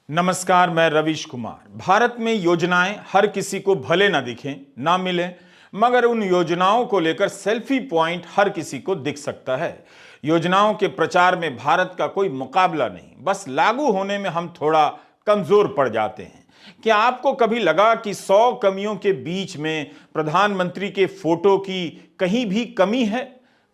नमस्कार, मैं रवीश कुमार। भारत में योजनाएं हर किसी को भले ना दिखें, ना मिले, मगर उन योजनाओं को लेकर सेल्फी पॉइंट हर किसी को दिख सकता है। योजनाओं के प्रचार में भारत का कोई मुकाबला नहीं, बस लागू होने में हम थोड़ा कमजोर पड़ जाते हैं। क्या आपको कभी लगा कि 100 कमियों के बीच में प्रधानमंत्री के फोटो की कहीं भी कमी है?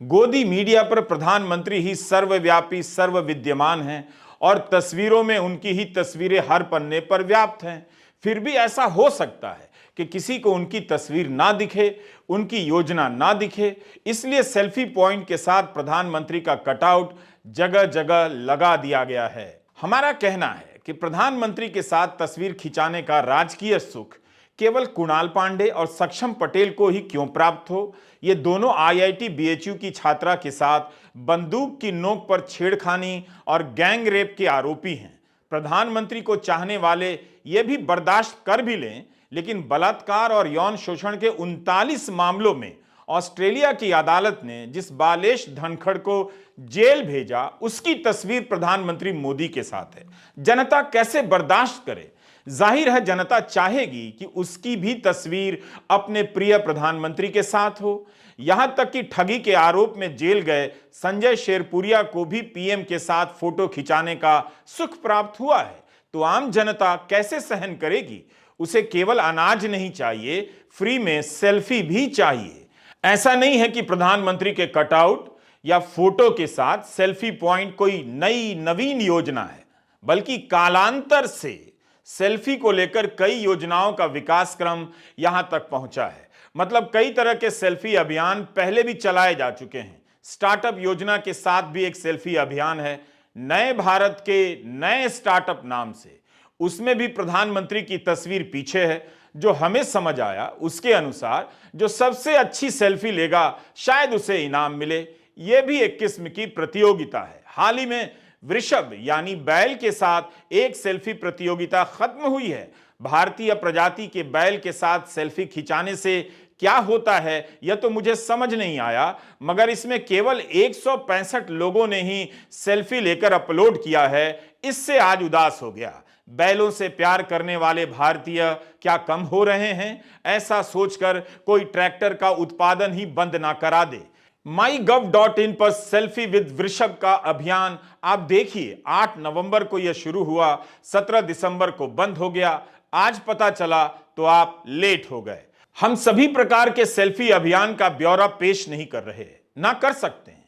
गोदी मीडिया पर प्रधानमंत्री ही सर्वव्यापी, सर्वविद्यमान हैं और तस्वीरों में उनकी ही तस्वीरें हर पन्ने पर व्याप्त हैं। फिर भी ऐसा हो सकता है कि किसी को उनकी तस्वीर ना दिखे, उनकी योजना ना दिखे, इसलिए सेल्फी पॉइंट के साथ प्रधानमंत्री का कटआउट जगह जगह लगा दिया गया है। हमारा कहना है कि प्रधानमंत्री के साथ तस्वीर खिंचाने का राजकीय सुख केवल कुणाल पांडे और सक्षम पटेल को ही क्यों प्राप्त हो? ये दोनों आईआईटी बीएचयू की छात्रा के साथ बंदूक की नोक पर छेड़खानी और गैंग रेप के आरोपी हैं। प्रधानमंत्री को चाहने वाले ये भी बर्दाश्त कर भी लें, लेकिन बलात्कार और यौन शोषण के 39 मामलों में ऑस्ट्रेलिया की अदालत ने जिस बालेश धनखड़ को जेल भेजा, उसकी तस्वीर प्रधानमंत्री मोदी के साथ है। जनता कैसे बर्दाश्त करे? जाहिर है जनता चाहेगी कि उसकी भी तस्वीर अपने प्रिय प्रधानमंत्री के साथ हो। यहां तक कि ठगी के आरोप में जेल गए संजय शेरपुरिया को भी पीएम के साथ फोटो खिंचाने का सुख प्राप्त हुआ है। तो आम जनता कैसे सहन करेगी? उसे केवल अनाज नहीं चाहिए, फ्री में सेल्फी भी चाहिए। ऐसा नहीं है कि प्रधानमंत्री के कटआउट या फोटो के साथ सेल्फी पॉइंट कोई नई नवीन योजना है, बल्कि कालांतर से सेल्फी को लेकर कई योजनाओं का विकास क्रम यहां तक पहुंचा है। मतलब कई तरह के सेल्फी अभियान पहले भी चलाए जा चुके हैं। स्टार्टअप योजना के साथ भी एक सेल्फी अभियान है, नए भारत के नए स्टार्टअप नाम से। उसमें भी प्रधानमंत्री की तस्वीर पीछे है। जो हमें समझ आया उसके अनुसार जो सबसे अच्छी सेल्फी लेगा शायद उसे इनाम मिले। यह भी एक किस्म की प्रतियोगिता है। हाल ही में वृषभ यानी बैल के साथ एक सेल्फी प्रतियोगिता खत्म हुई है। भारतीय प्रजाति के बैल के साथ सेल्फी खिंचाने से क्या होता है यह तो मुझे समझ नहीं आया, मगर इसमें केवल 165 लोगों ने ही सेल्फी लेकर अपलोड किया है। इससे आज उदास हो गया। बैलों से प्यार करने वाले भारतीय क्या कम हो रहे हैं? ऐसा सोचकर कोई ट्रैक्टर का उत्पादन ही बंद ना करा दे। mygov.in पर सेल्फी विद वृषभ का अभियान आप देखिए। 8 नवंबर को यह शुरू हुआ, 17 दिसंबर को बंद हो गया। आज पता चला तो आप लेट हो गए। हम सभी प्रकार के सेल्फी अभियान का ब्यौरा पेश नहीं कर रहे, ना कर सकते हैं।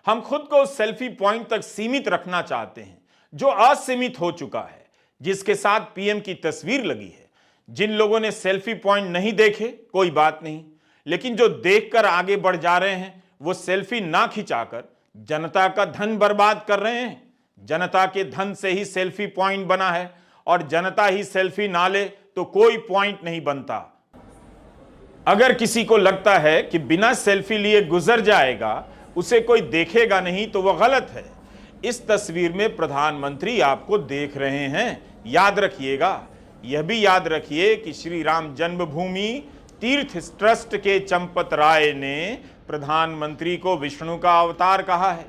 हम खुद को सेल्फी पॉइंट तक सीमित रखना चाहते हैं जो असीमित हो चुका है, जिसके साथ पीएम की तस्वीर लगी है। जिन लोगों ने सेल्फी पॉइंट नहीं देखे कोई बात नहीं, लेकिन जो देखकर आगे बढ़ जा रहे हैं वो सेल्फी ना खिंचाकर जनता का धन बर्बाद कर रहे हैं। जनता के धन से ही सेल्फी पॉइंट बना है और जनता ही सेल्फी ना ले तो कोई पॉइंट नहीं बनता। अगर किसी को लगता है कि बिना सेल्फी लिए गुजर जाएगा, उसे कोई देखेगा नहीं, तो वह गलत है। इस तस्वीर में प्रधानमंत्री आपको देख रहे हैं। याद रखिएगा, यह भी याद रखिए कि श्री राम जन्मभूमि तीर्थ ट्रस्ट के चंपत राय ने प्रधानमंत्री को विष्णु का अवतार कहा है।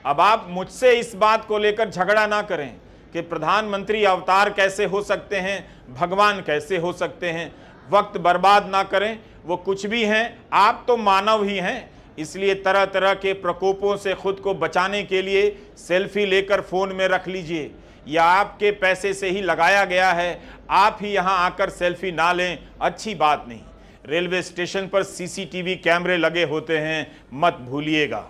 अब आप मुझसे इस बात को लेकर झगड़ा ना करें कि प्रधानमंत्री अवतार कैसे हो सकते हैं, भगवान कैसे हो सकते हैं। वक्त बर्बाद ना करें, वो कुछ भी हैं, आप तो मानव ही हैं। इसलिए तरह तरह के प्रकोपों से खुद को बचाने के लिए सेल्फी लेकर फोन में रख लीजिए। यह आपके पैसे से ही लगाया गया है, आप ही यहां आकर सेल्फी ना लें, अच्छी बात नहीं। रेलवे स्टेशन पर सीसीटीवी कैमरे लगे होते हैं, मत भूलिएगा।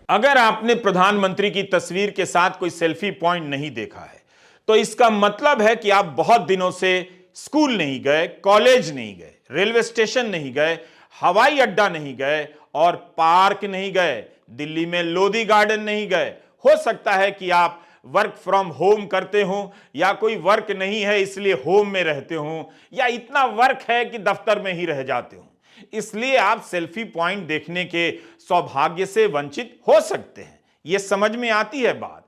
अगर आपने प्रधानमंत्री की तस्वीर के साथ कोई सेल्फी पॉइंट नहीं देखा है, तो इसका मतलब है कि आप बहुत दिनों से स्कूल नहीं गए, कॉलेज नहीं गए, रेलवे स्टेशन नहीं गए, हवाई अड्डा नहीं गए और पार्क नहीं गए, दिल्ली में लोधी गार्डन नहीं गए। हो सकता है कि आप वर्क फ्रॉम होम करते हो, या कोई वर्क नहीं है इसलिए होम में रहते हो, या इतना वर्क है कि दफ्तर में ही रह जाते हो, इसलिए आप सेल्फी पॉइंट देखने के सौभाग्य से वंचित हो सकते हैं। यह समझ में आती है बात।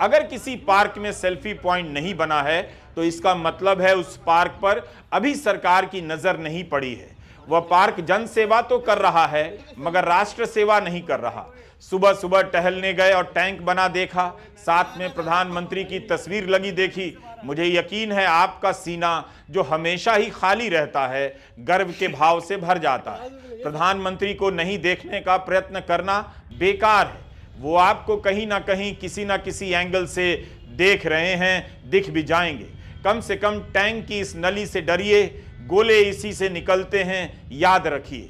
अगर किसी पार्क में सेल्फी पॉइंट नहीं बना है तो इसका मतलब है उस पार्क पर अभी सरकार की नजर नहीं पड़ी है। वह पार्क जन सेवा तो कर रहा है मगर राष्ट्र सेवा नहीं कर रहा। सुबह सुबह टहलने गए और टैंक बना देखा, साथ में प्रधानमंत्री की तस्वीर लगी देखी। मुझे यकीन है आपका सीना जो हमेशा ही खाली रहता है, गर्व के भाव से भर जाता है। प्रधानमंत्री को नहीं देखने का प्रयत्न करना बेकार है। वो आपको कहीं ना कहीं किसी ना किसी एंगल से देख रहे हैं, दिख भी जाएंगे। कम से कम टैंक की इस नली से डरिए, गोले इसी से निकलते हैं, याद रखिए।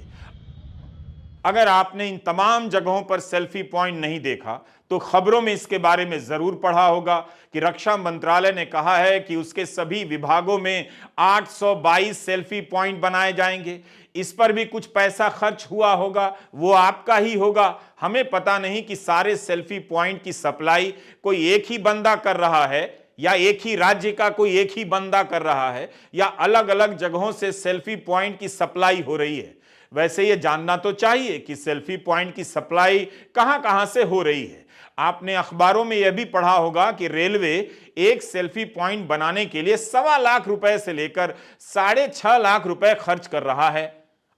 अगर आपने इन तमाम जगहों पर सेल्फी पॉइंट नहीं देखा तो खबरों में इसके बारे में जरूर पढ़ा होगा कि रक्षा मंत्रालय ने कहा है कि उसके सभी विभागों में 822 सेल्फी पॉइंट बनाए जाएंगे। इस पर भी कुछ पैसा खर्च हुआ होगा, वो आपका ही होगा। हमें पता नहीं कि सारे सेल्फी पॉइंट की सप्लाई कोई एक ही बंदा कर रहा है या एक ही राज्य का कोई एक ही बंदा कर रहा है या अलग अलग जगहों से सेल्फी पॉइंट की सप्लाई हो रही है। वैसे ये जानना तो चाहिए कि सेल्फी पॉइंट की सप्लाई कहां कहां से हो रही है। आपने अखबारों में यह भी पढ़ा होगा कि रेलवे एक सेल्फी पॉइंट बनाने के लिए 1.25 लाख रुपए से लेकर 6.5 लाख रुपए खर्च कर रहा है।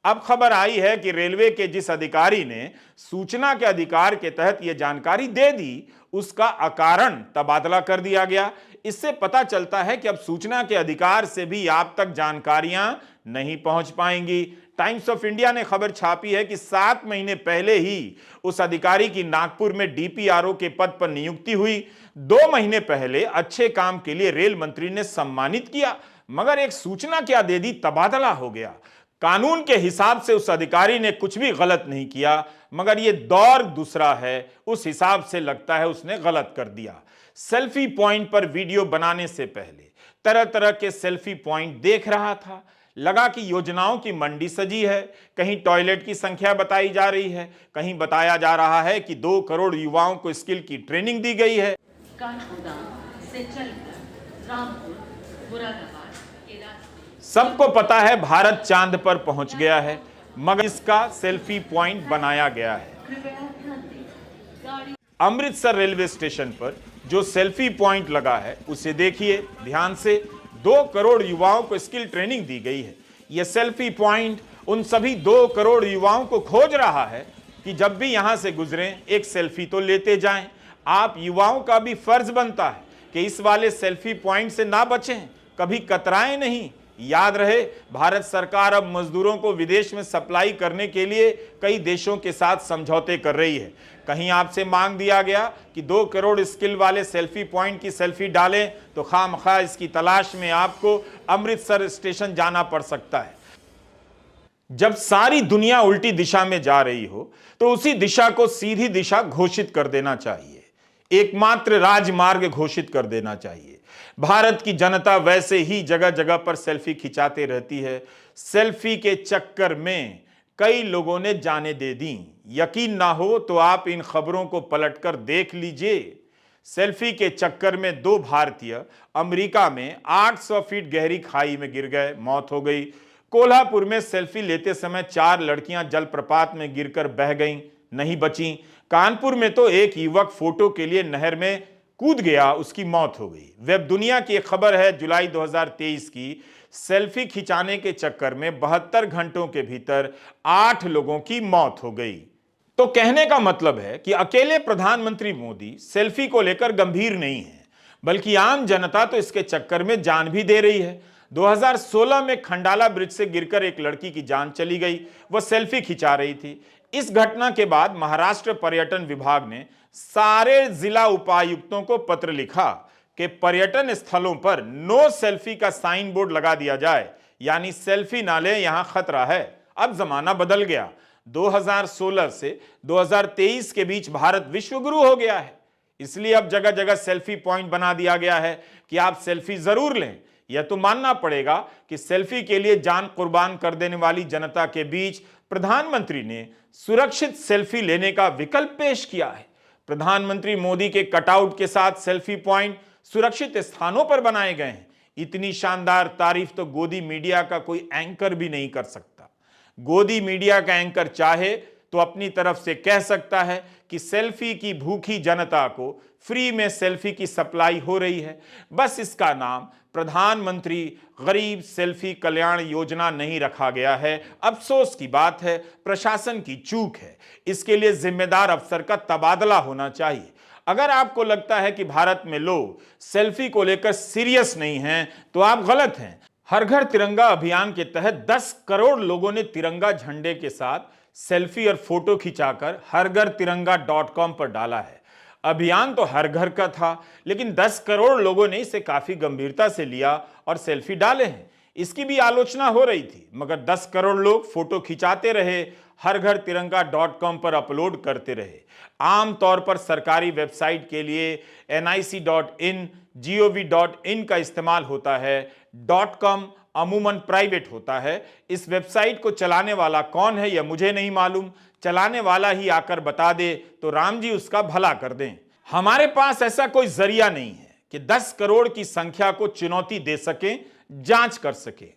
अब खबर आई है कि रेलवे के जिस अधिकारी ने सूचना के अधिकार के तहत यह जानकारी दे दी, उसका अकारण तबादला कर दिया गया। इससे पता चलता है कि अब सूचना के अधिकार से भी आप तक जानकारियां नहीं पहुंच पाएंगी। टाइम्स ऑफ इंडिया ने खबर छापी है कि 7 महीने पहले ही उस अधिकारी की नागपुर में डीपीआरओ के पद पर नियुक्ति हुई। 2 महीने पहले अच्छे काम के लिए रेल मंत्री ने सम्मानित किया, मगर एक सूचना क्या दे दी, तबादला हो गया। कानून के हिसाब से उस अधिकारी ने कुछ भी गलत नहीं किया, मगर यह दौर दूसरा है, उस हिसाब से लगता है उसने गलत कर दिया। सेल्फी पॉइंट पर वीडियो बनाने से पहले तरह तरह के सेल्फी पॉइंट देख रहा था। लगा कि योजनाओं की मंडी सजी है। कहीं टॉयलेट की संख्या बताई जा रही है, कहीं बताया जा रहा है कि 2 करोड़ युवाओं को स्किल की ट्रेनिंग दी गई है। से चलकर रामपुर, मुरादाबाद के रास्ते सबको पता है भारत चांद पर पहुंच गया है, मगर इसका सेल्फी पॉइंट बनाया गया है। कृपया ध्यान दें, गाड़ी अमृतसर रेलवे स्टेशन पर जो सेल्फी पॉइंट लगा है उसे देखिए ध्यान से। 2 करोड़ युवाओं को स्किल ट्रेनिंग दी गई है। यह सेल्फी पॉइंट उन सभी 2 करोड़ युवाओं को खोज रहा है कि जब भी यहां से गुजरें एक सेल्फी तो लेते जाएं। आप युवाओं का भी फर्ज बनता है कि इस वाले सेल्फी पॉइंट से ना बचें, कभी कतराएं नहीं। याद रहे, भारत सरकार अब मजदूरों को विदेश में सप्लाई करने के लिए कई देशों के साथ समझौते कर रही है। कहीं आपसे मांग दिया गया कि 2 करोड़ स्किल वाले सेल्फी पॉइंट की सेल्फी डालें तो खामखा इसकी तलाश में आपको अमृतसर स्टेशन जाना पड़ सकता है। जब सारी दुनिया उल्टी दिशा में जा रही हो तो उसी दिशा को सीधी दिशा घोषित कर देना चाहिए, एकमात्र राजमार्ग घोषित कर देना चाहिए। भारत की जनता वैसे ही जगह जगह पर सेल्फी खिंचाते रहती है। सेल्फी के चक्कर में कई लोगों ने जानें दे दी। यकीन ना हो तो आप इन खबरों को पलटकर देख लीजिए। सेल्फी के चक्कर में 2 भारतीय अमेरिका में 800 फीट गहरी खाई में गिर गए, मौत हो गई। कोल्हापुर में सेल्फी लेते समय 4 लड़कियां जलप्रपात में गिरकर बह गईं, नहीं बचीं। कानपुर में तो एक युवक फोटो के लिए नहर में कूद गया, उसकी मौत हो गई। वेब दुनिया की एक खबर है जुलाई 2023 की। सेल्फी खिंचाने के चक्कर में 72 घंटों के भीतर 8 लोगों की मौत हो गई। तो कहने का मतलब है कि अकेले प्रधानमंत्री मोदी सेल्फी को लेकर गंभीर नहीं है, बल्कि आम जनता तो इसके चक्कर में जान भी दे रही है। 2016 में खंडाला ब्रिज से गिरकर एक लड़की की जान चली गई, वह सेल्फी खिंचा रही थी। इस घटना के बाद महाराष्ट्र पर्यटन विभाग ने सारे जिला उपायुक्तों को पत्र लिखा कि पर्यटन स्थलों पर नो सेल्फी का साइन बोर्ड लगा दिया जाए, यानी सेल्फी ना ले, यहां खतरा है। अब जमाना बदल गया। 2016 से 2023 के बीच भारत विश्व गुरु हो गया है, इसलिए अब जगह जगह सेल्फी पॉइंट बना दिया गया है कि आप सेल्फी जरूर लें। यह तो मानना पड़ेगा कि सेल्फी के लिए जान कुर्बान कर देने वाली जनता के बीच प्रधानमंत्री ने सुरक्षित सेल्फी लेने का विकल्प पेश किया है। प्रधानमंत्री मोदी के कटआउट के साथ सेल्फी पॉइंट सुरक्षित स्थानों पर बनाए गए हैं। इतनी शानदार तारीफ तो गोदी मीडिया का कोई एंकर भी नहीं कर सकता। गोदी मीडिया का एंकर चाहे तो अपनी तरफ से कह सकता है कि सेल्फी की भूखी जनता को फ्री में सेल्फी की सप्लाई हो रही है। बस इसका नाम प्रधानमंत्री गरीब सेल्फी कल्याण योजना नहीं रखा गया है। अफसोस की बात है, प्रशासन की चूक है। इसके लिए जिम्मेदार अफसर का तबादला होना चाहिए। अगर आपको लगता है कि भारत में लोग सेल्फी को लेकर सीरियस नहीं हैं, तो आप गलत हैं। हर घर तिरंगा अभियान के तहत 10 करोड़ लोगों ने तिरंगा झंडे के साथ सेल्फी और फोटो खिंचाकर हरघरतिरंगा.com पर डाला है। अभियान तो हर घर का था, लेकिन 10 करोड़ लोगों ने इसे काफी गंभीरता से लिया और सेल्फी डाले हैं। इसकी भी आलोचना हो रही थी, मगर 10 करोड़ लोग फोटो खिंचाते रहे, हरघरतिरंगा.com पर अपलोड करते रहे। आमतौर पर सरकारी वेबसाइट के लिए nic.in, gov.in का इस्तेमाल होता है। .com अमूमन प्राइवेट होता है। इस वेबसाइट को चलाने वाला कौन है यह मुझे नहीं मालूम। चलाने वाला ही आकर बता दे तो राम जी उसका भला कर दें। हमारे पास ऐसा कोई जरिया नहीं है कि 10 करोड़ की संख्या को चुनौती दे सकें, जांच कर सके।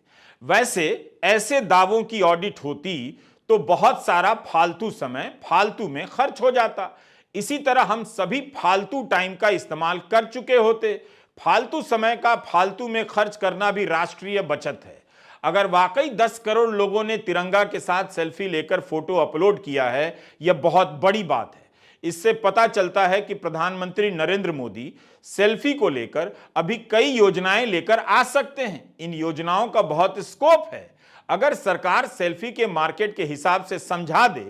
वैसे ऐसे दावों की ऑडिट होती तो बहुत सारा फालतू समय फालतू में खर्च हो जाता। इसी तरह हम सभी फालतू टाइम का इस्तेमाल कर चुके होते। फालतू समय का फालतू में खर्च करना भी राष्ट्रीय बचत है। अगर वाकई 10 करोड़ लोगों ने तिरंगा के साथ सेल्फी लेकर फोटो अपलोड किया है, यह बहुत बड़ी बात है। इससे पता चलता है कि प्रधानमंत्री नरेंद्र मोदी सेल्फी को लेकर अभी कई योजनाएं लेकर आ सकते हैं। इन योजनाओं का बहुत स्कोप है। अगर सरकार सेल्फी के मार्केट के हिसाब से समझा दे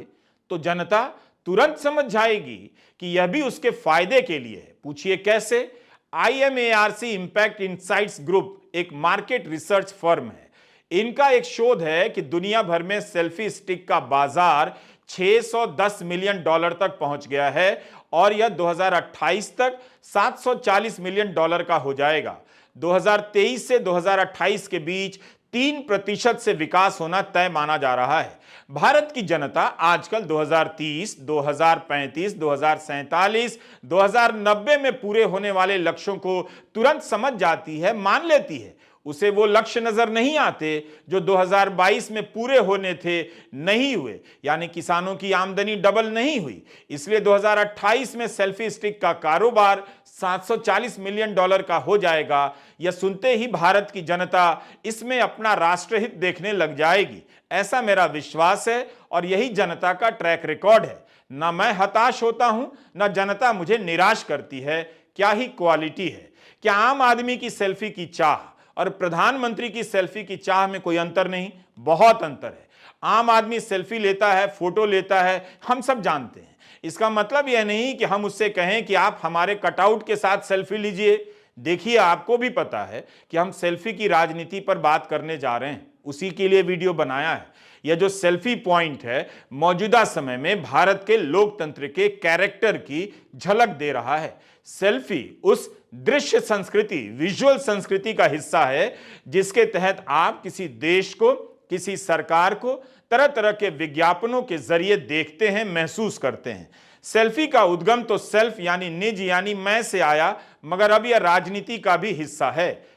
तो जनता तुरंत समझ जाएगी कि यह भी उसके फायदे के लिए है। पूछिए कैसे? IMARC इंपैक्ट इनसाइट्स ग्रुप एक मार्केट रिसर्च फर्म है। इनका एक शोध है कि दुनिया भर में सेल्फी स्टिक का बाजार $610 मिलियन तक पहुंच गया है और यह 2028 तक $740 मिलियन का हो जाएगा। 2023 से 2028 के बीच 3% से विकास होना तय माना जा रहा है। भारत की जनता आजकल 2030, 2035, 2047, 2090 में पूरे होने वाले लक्ष्यों को तुरंत समझ जाती है, मान लेती है। उसे वो लक्ष्य नजर नहीं आते जो 2022 में पूरे होने थे, नहीं हुए, यानी किसानों की आमदनी डबल नहीं हुई। इसलिए 2028 में सेल्फी स्टिक का कारोबार $740 मिलियन का हो जाएगा। यह सुनते ही भारत की जनता इसमें अपना राष्ट्रहित देखने लग जाएगी, ऐसा मेरा विश्वास है और यही जनता का ट्रैक रिकॉर्ड है। ना मैं हताश होता हूं, ना जनता मुझे निराश करती है। क्या ही क्वालिटी है! क्या आम आदमी की सेल्फी की चाह और प्रधानमंत्री की सेल्फी की चाह में कोई अंतर नहीं? बहुत अंतर है। आम आदमी सेल्फी लेता है, फोटो लेता है, हम सब जानते हैं। इसका मतलब यह नहीं कि हम उससे कहें कि आप हमारे कटआउट के साथ सेल्फी लीजिए। देखिए, आपको भी पता है कि हम सेल्फी की राजनीति पर बात करने जा रहे हैं, उसी के लिए वीडियो बनाया है। यह जो सेल्फी पॉइंट है, मौजूदा समय में भारत के लोकतंत्र के कैरेक्टर की झलक दे रहा है। सेल्फी उस दृश्य संस्कृति, विजुअल संस्कृति का हिस्सा है जिसके तहत आप किसी देश को, किसी सरकार को तरह तरह के विज्ञापनों के जरिए देखते हैं, महसूस करते हैं। सेल्फी का उद्गम तो सेल्फ यानी निज यानी मैं से आया, मगर अब यह राजनीति का भी हिस्सा है।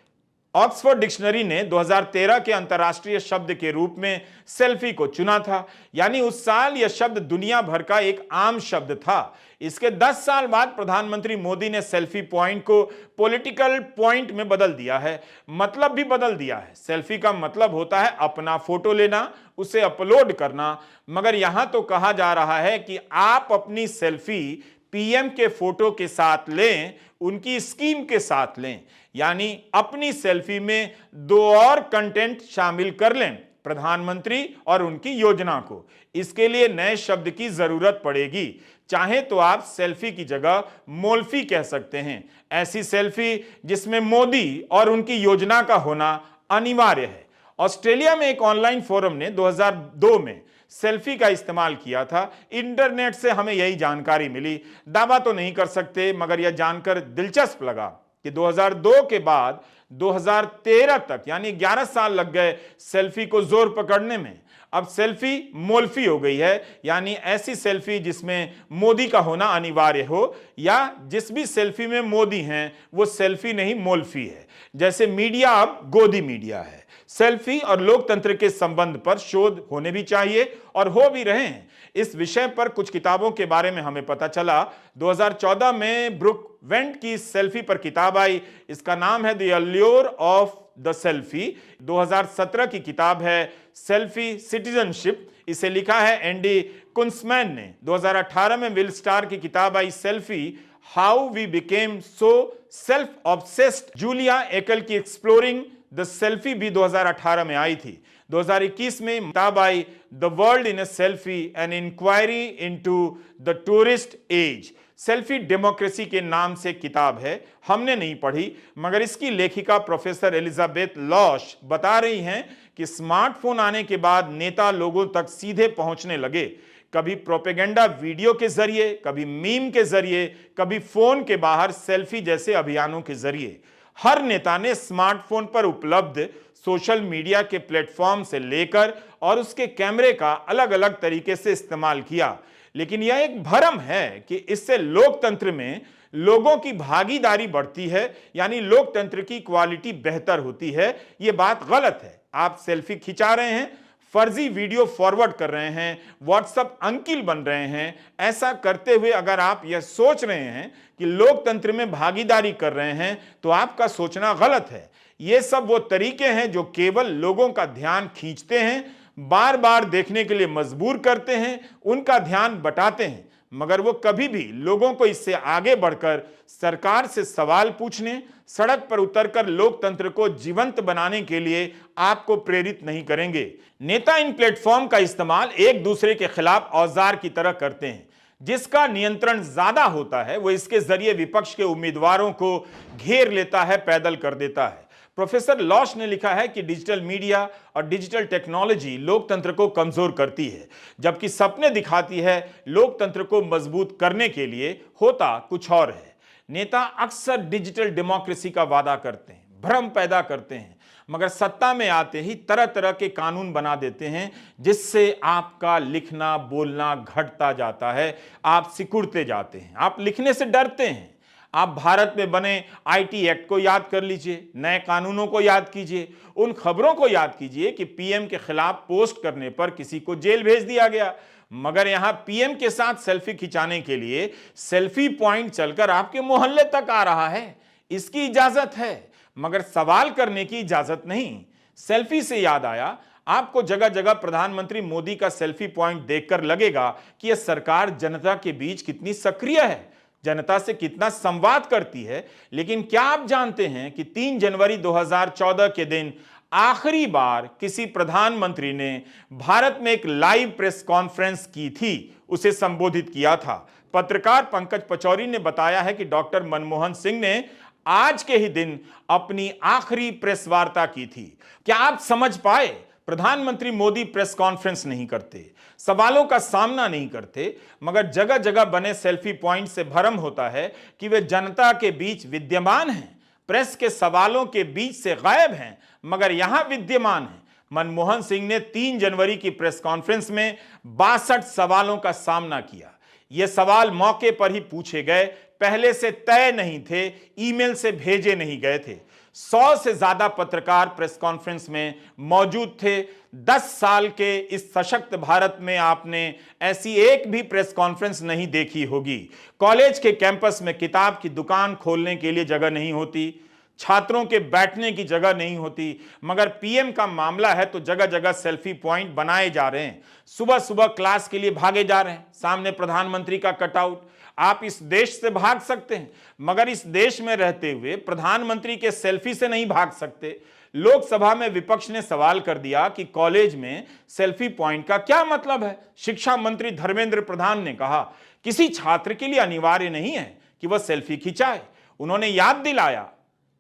ऑक्सफोर्ड डिक्शनरी ने 2013 के अंतर्राष्ट्रीय शब्द के रूप में सेल्फी को चुना था, यानी उस साल यह शब्द दुनिया भर का एक आम शब्द था। इसके 10 साल बाद प्रधानमंत्री मोदी ने सेल्फी पॉइंट को पॉलिटिकल पॉइंट में बदल दिया है, मतलब भी बदल दिया है। सेल्फी का मतलब होता है अपना फोटो लेना, उसे अपलोड करना, मगर यहां तो कहा जा रहा है कि आप अपनी सेल्फी पीएम के फोटो के साथ लें, उनकी स्कीम के साथ लें, यानी अपनी सेल्फी में 2 और कंटेंट शामिल कर लें, प्रधानमंत्री और उनकी योजना को। इसके लिए नए शब्द की जरूरत पड़ेगी। चाहे तो आप सेल्फी की जगह मोल्फी कह सकते हैं। ऐसी सेल्फी जिसमें मोदी और उनकी योजना का होना अनिवार्य है। ऑस्ट्रेलिया में एक ऑनलाइन फोरम ने 2002 में सेल्फी का इस्तेमाल किया था। इंटरनेट से हमें यही जानकारी मिली। दावा तो नहीं कर सकते, मगर यह जानकर दिलचस्प लगा कि 2002 के बाद 2013 तक, यानी 11 साल लग गए सेल्फी को जोर पकड़ने में। अब सेल्फी मोल्फी हो गई है, यानी ऐसी सेल्फी जिसमें मोदी का होना अनिवार्य हो, या जिस भी सेल्फी में मोदी हैं वो सेल्फी नहीं मोल्फी है। जैसे मीडिया अब गोदी मीडिया है। सेल्फी और लोकतंत्र के संबंध पर शोध होने भी चाहिए और हो भी रहे हैं। इस विषय पर कुछ किताबों के बारे में हमें पता चला। 2014 में ब्रुक वेंट की सेल्फी पर किताब आई, इसका नाम है the allure of the selfie. 2017 की किताब है सेल्फी सिटीजनशिप, इसे लिखा है एंडी कुंसमैन ने। 2018 में विल स्टार की किताब आई selfie how we became so self obsessed. Julia एकल की एक्सप्लोरिंग द सेल्फी भी 2018 में आई थी। 2021 में किताब आई the world in a selfie an inquiry into the tourist age. Selfie democracy के नाम से किताब है, हमने नहीं पढ़ी, मगर इसकी लेखिका प्रोफेसर एलिजाबेथ लॉश बता रही हैं कि स्मार्टफोन आने के बाद नेता लोगों तक सीधे पहुंचने लगे, कभी प्रोपेगेंडा वीडियो के जरिए, कभी मीम के जरिए, कभी फोन के बाहर सेल्फी जैसे अभियानों के जरिए। हर नेता ने स्मार्टफोन पर उपलब्ध सोशल मीडिया के प्लेटफॉर्म से लेकर और उसके कैमरे का अलग अलग तरीके से इस्तेमाल किया, लेकिन यह एक भ्रम है कि इससे लोकतंत्र में लोगों की भागीदारी बढ़ती है, यानी लोकतंत्र की क्वालिटी बेहतर होती है। यह बात गलत है। आप सेल्फी खिंचा रहे हैं, फर्जी वीडियो फॉरवर्ड कर रहे हैं, व्हाट्सएप अंकिल बन रहे हैं। ऐसा करते हुए अगर आप यह सोच रहे हैं कि लोकतंत्र में भागीदारी कर रहे हैं तो आपका सोचना गलत है। ये सब वो तरीके हैं जो केवल लोगों का ध्यान खींचते हैं, बार बार देखने के लिए मजबूर करते हैं, उनका ध्यान बटाते हैं, मगर वो कभी भी लोगों को इससे आगे बढ़कर सरकार से सवाल पूछने, सड़क पर उतरकर लोकतंत्र को जीवंत बनाने के लिए आपको प्रेरित नहीं करेंगे। नेता इन प्लेटफॉर्म का इस्तेमाल एक दूसरे के खिलाफ औजार की तरह करते हैं। जिसका नियंत्रण ज्यादा होता है वो इसके जरिए विपक्ष के उम्मीदवारों को घेर लेता है, पैदल कर देता है। प्रोफेसर लॉश ने लिखा है कि डिजिटल मीडिया और डिजिटल टेक्नोलॉजी लोकतंत्र को कमजोर करती है, जबकि सपने दिखाती है लोकतंत्र को मजबूत करने के लिए। होता कुछ और है। नेता अक्सर डिजिटल डेमोक्रेसी का वादा करते हैं, भ्रम पैदा करते हैं, मगर सत्ता में आते ही तरह तरह के कानून बना देते हैं जिससे आपका लिखना बोलना घटता जाता है, आप सिकुड़ते जाते हैं, आप लिखने से डरते हैं। आप भारत में बने आईटी एक्ट को याद कर लीजिए, नए कानूनों को याद कीजिए, उन खबरों को याद कीजिए कि पीएम के खिलाफ पोस्ट करने पर किसी को जेल भेज दिया गया, मगर यहां पीएम के साथ सेल्फी खिंचाने के लिए सेल्फी पॉइंट चलकर आपके मोहल्ले तक आ रहा है। इसकी इजाजत है, मगर सवाल करने की इजाजत नहीं। सेल्फी से याद आया, आपको जगह जगह प्रधानमंत्री मोदी का सेल्फी पॉइंट देखकर लगेगा कि यह सरकार जनता के बीच कितनी सक्रिय है, जनता से कितना संवाद करती है। लेकिन क्या आप जानते हैं कि 3 जनवरी 2014 के दिन आखिरी बार किसी प्रधानमंत्री ने भारत में एक लाइव प्रेस कॉन्फ्रेंस की थी, उसे संबोधित किया था। पत्रकार पंकज पचौरी ने बताया है कि डॉक्टर मनमोहन सिंह ने आज के ही दिन अपनी आखिरी प्रेस वार्ता की थी। क्या आप समझ पाए? प्रधानमंत्री मोदी प्रेस कॉन्फ्रेंस नहीं करते, सवालों का सामना नहीं करते, मगर जगह जगह बने सेल्फी पॉइंट से भ्रम होता है कि वे जनता के बीच विद्यमान हैं, प्रेस के सवालों के बीच से गायब हैं, मगर यहां विद्यमान हैं। मनमोहन सिंह ने 3 जनवरी की प्रेस कॉन्फ्रेंस में 62 सवालों का सामना किया। ये सवाल मौके पर ही पूछे गए, पहले से तय नहीं थे, ईमेल से भेजे नहीं गए थे। 100 से ज्यादा पत्रकार प्रेस कॉन्फ्रेंस में मौजूद थे। 10 साल के इस सशक्त भारत में आपने ऐसी एक भी प्रेस कॉन्फ्रेंस नहीं देखी होगी। कॉलेज के कैंपस में किताब की दुकान खोलने के लिए जगह नहीं होती, छात्रों के बैठने की जगह नहीं होती, मगर पीएम का मामला है तो जगह जगह सेल्फी पॉइंट बनाए जा रहे हैं। सुबह सुबह क्लास के लिए भागे जा रहे हैं, सामने प्रधानमंत्री का कटआउट। आप इस देश से भाग सकते हैं, मगर इस देश में रहते हुए प्रधानमंत्री के सेल्फी से नहीं भाग सकते। लोकसभा में विपक्ष ने सवाल कर दिया कि कॉलेज में सेल्फी पॉइंट का क्या मतलब है। शिक्षा मंत्री धर्मेंद्र प्रधान ने कहा किसी छात्र के लिए अनिवार्य नहीं है कि वह सेल्फी खिंचाए। उन्होंने याद दिलाया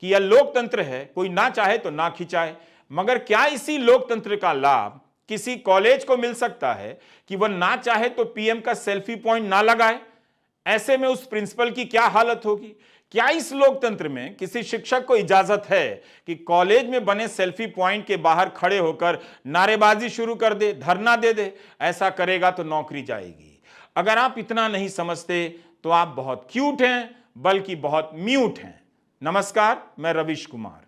कि यह लोकतंत्र है, कोई ना चाहे तो ना खिंचाए, मगर क्या इसी लोकतंत्र का लाभ किसी कॉलेज को मिल सकता है कि वह ना चाहे तो पीएम का सेल्फी पॉइंट ना लगाए? ऐसे में उस प्रिंसिपल की क्या हालत होगी? क्या इस लोकतंत्र में किसी शिक्षक को इजाजत है कि कॉलेज में बने सेल्फी पॉइंट के बाहर खड़े होकर नारेबाजी शुरू कर दे, धरना दे दे? ऐसा करेगा तो नौकरी जाएगी। अगर आप इतना नहीं समझते तो आप बहुत क्यूट हैं, बल्कि बहुत म्यूट हैं। नमस्कार, मैं रविश कुमार।